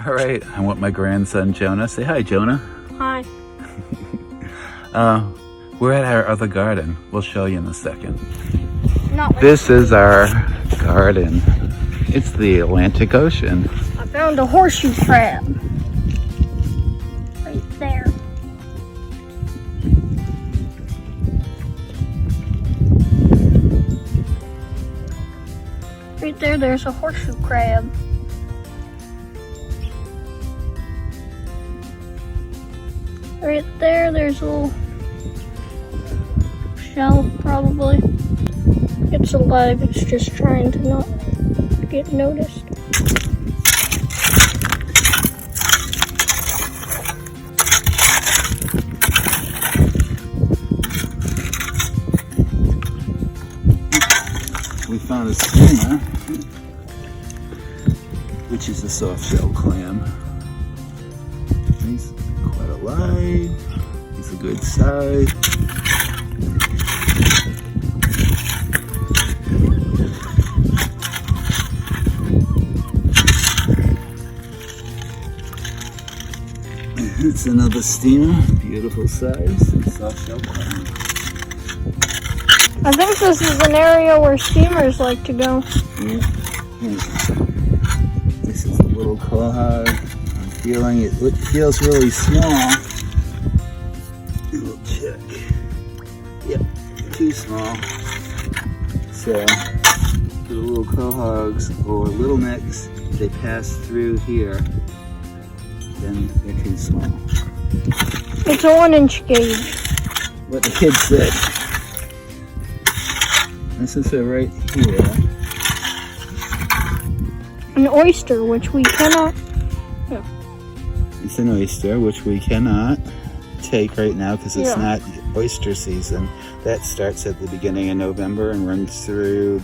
All right, I'm with my grandson Jonah. Say hi, Jonah. Hi. We're at our other garden. We'll show you in a second. This is our garden. It's the Atlantic Ocean. I found a horseshoe crab. Right there. Right there, there's a horseshoe crab. Right there, there's a little shell, probably. It's alive, it's just trying to not get noticed. We found a steamer, which is a soft shell clam. He's quite alive. He's a good size. It's another steamer, beautiful size, and soft shell clam. I think this is an area where steamers like to go. Yeah. This is a little quahog. I'm feeling it. It feels really small. We'll check. Yep, too small. So, the little quahogs or little necks, they pass through here. Then they're too small. It's a 1-inch gauge. What the kids said. This is right here. An oyster, which we cannot. Yeah. It's an oyster, which we cannot take right now because it's not oyster season. That starts at the beginning of November and runs through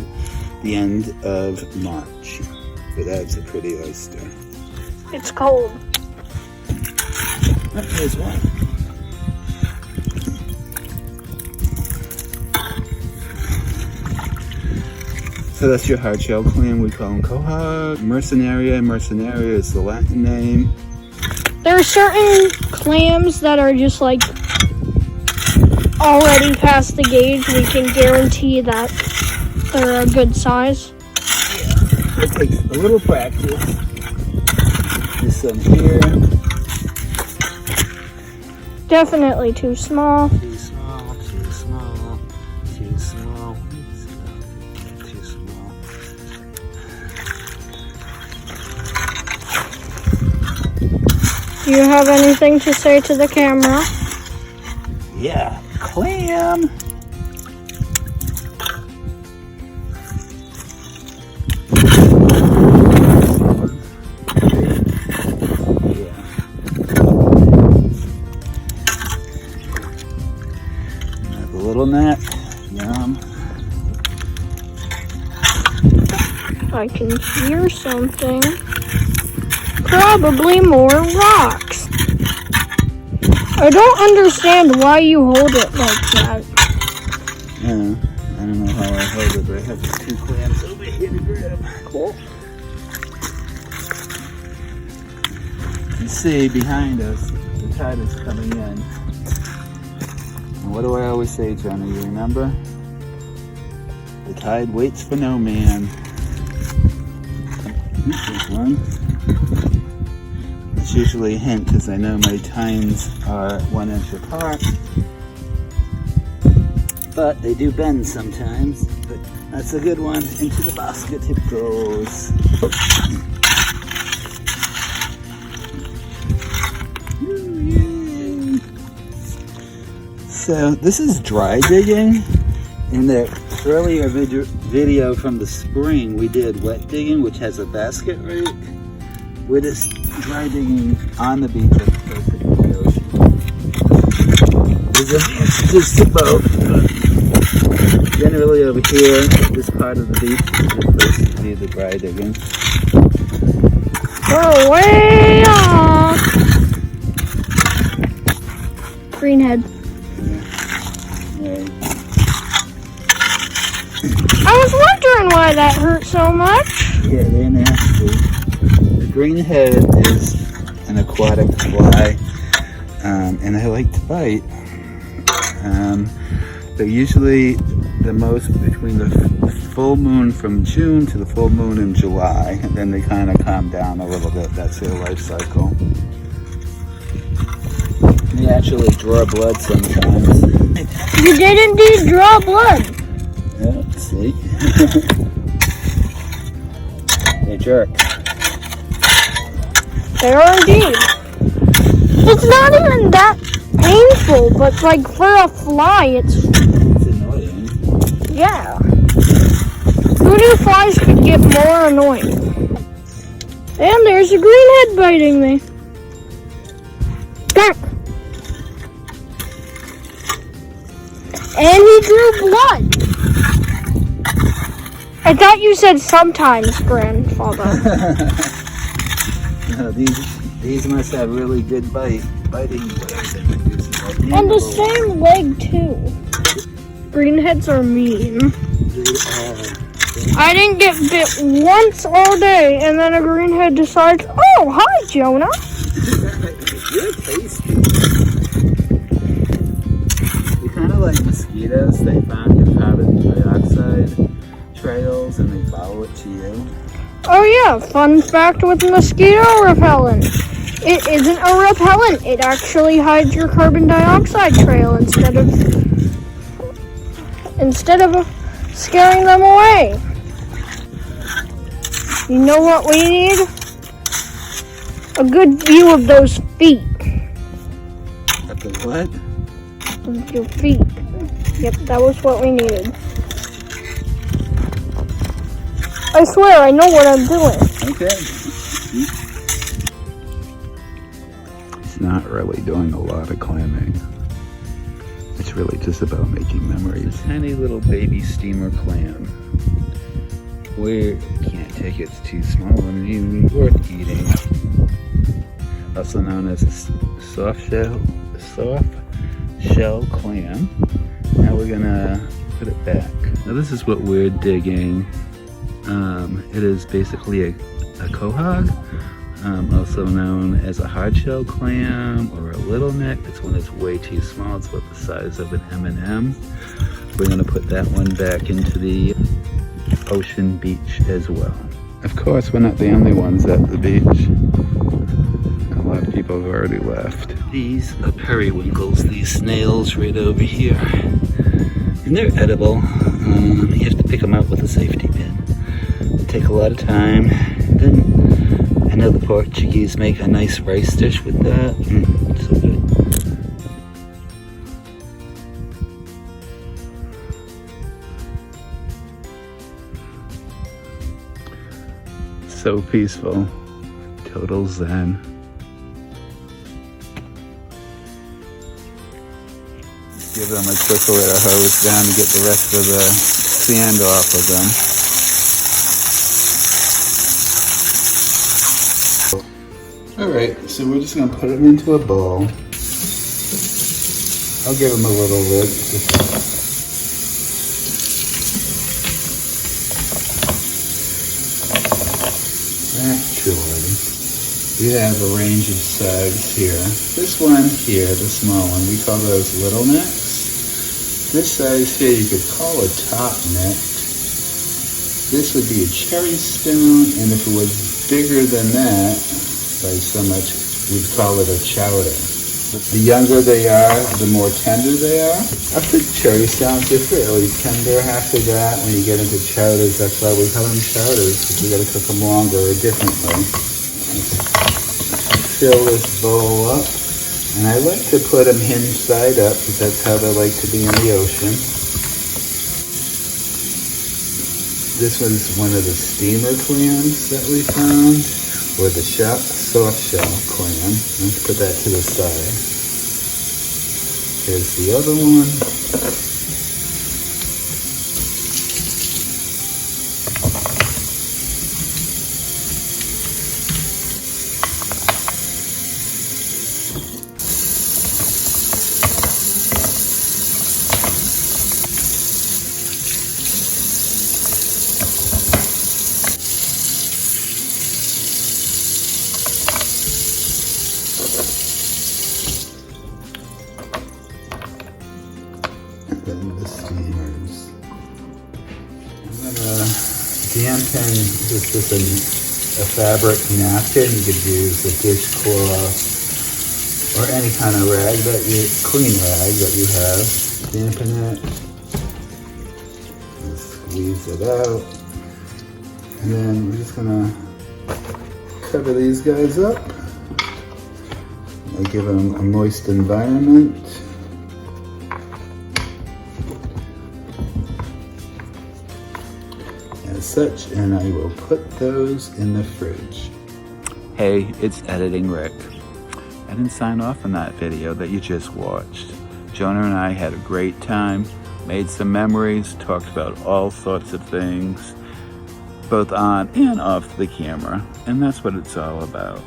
the end of March. But that's a pretty oyster. It's cold. Oh, here's one. So that's your hard shell clam. We call them quahog. Mercenaria. Mercenaria is the Latin name. There are certain clams that are just like already past the gauge. We can guarantee that they're a good size. Yeah, it takes a little practice. There's some here. Definitely too small. Too small, too small, too small, too small. Do you have anything to say to the camera? Yeah, clam. Little net, yum. I can hear something. Probably more rocks. I don't understand why you hold it like that. Yeah, I don't know how I hold it, but I have 2 clams over here to grab. Cool. You see behind us, the tide is coming in. What do I always say, Jonah? You remember? The tide waits for no man. Here's one. It's usually a hint because I know my tines are 1 inch apart. But they do bend sometimes. But that's a good one. Into the basket it goes. So this is dry digging. In the earlier video from the spring, we did wet digging, which has a basket rake. We're just dry digging on the beach as opposed to the ocean. There's just a boat. Generally over here, this part of the beach is supposed to be the dry digging. We're way off. Greenhead. I was wondering why that hurt so much. Yeah, they're nasty. They're greenhead is an aquatic fly, and they like to bite. They're usually the most between the full moon from June to the full moon in July, and then they kind of calm down a little bit. That's their life cycle. They actually draw blood sometimes. You did indeed draw blood. Yeah, see? They jerk. They are indeed. It's not even that painful, but like for a fly, it's annoying. Yeah. Who knew flies could get more annoying? And there's a greenhead biting me. Gah! And he drew blood. I thought you said sometimes, grandfather. No, these must have really good biting legs. And the same leg too. Greenheads are mean. I didn't get bit once all day, and then a greenhead decides, oh, hi, Jonah. You're tasty. They're kind of like mosquitoes. They found your carbon dioxide trails, and they follow it to you. Oh yeah, fun fact with mosquito repellent. It isn't a repellent. It actually hides your carbon dioxide trail instead of scaring them away. You know what we need? A good view of those feet. At the what? Of your feet. Yep, that was what we needed. I swear, I know what I'm doing. Okay. It's not really doing a lot of clamming. It's really just about making memories. Tiny little baby steamer clam. We can't take it, it's too small and even worth eating. Also known as a soft shell clam. Now we're gonna put it back. Now this is what we're digging. It is basically a quahog, also known as a hardshell clam or a little neck. It's when it's way too small. It's about the size of an M&M. We're going to put that one back into the ocean beach as well. Of course, we're not the only ones at the beach. A lot of people have already left. These are periwinkles, these snails right over here. And they're edible. You have to pick them out with a safety pin. Take a lot of time. Then I know the Portuguese make a nice rice dish with that. So good. So peaceful. Total zen. Give them a quick little hose down to get the rest of the sand off of them. Alright, so we're just going to put them into a bowl. I'll give them a little lid. Actually, we have a range of size here. This one here, the small one, we call those little necks. This size here you could call a top neck. This would be a cherry stone, and if it was bigger than that, by so much, we'd call it a chowder. The younger they are, the more tender they are. Up to cherry stones, they're fairly tender. After that, when you get into chowders, that's why we call them chowders, because we got to cook them longer or differently. Let's fill this bowl up, and I like to put them hinge side up, because that's how they like to be in the ocean. This was one of the steamer clams that we found, or the soft shell clam. Let's put that to the side. Here's the other one. dampen the steamers. I'm gonna dampen just with a fabric napkin. You could use a dishcloth or any kind of rag clean rag that you have. Dampen it. And squeeze it out. And then we're just gonna cover these guys up. Give them a moist environment. As such, and I will put those in the fridge. Hey, it's Editing Rick. I didn't sign off on that video that you just watched. Jonah and I had a great time, made some memories, talked about all sorts of things, both on and off the camera, and that's what it's all about.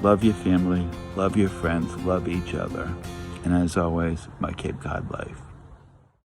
Love your family, love your friends, love each other, and as always, my Cape Cod life.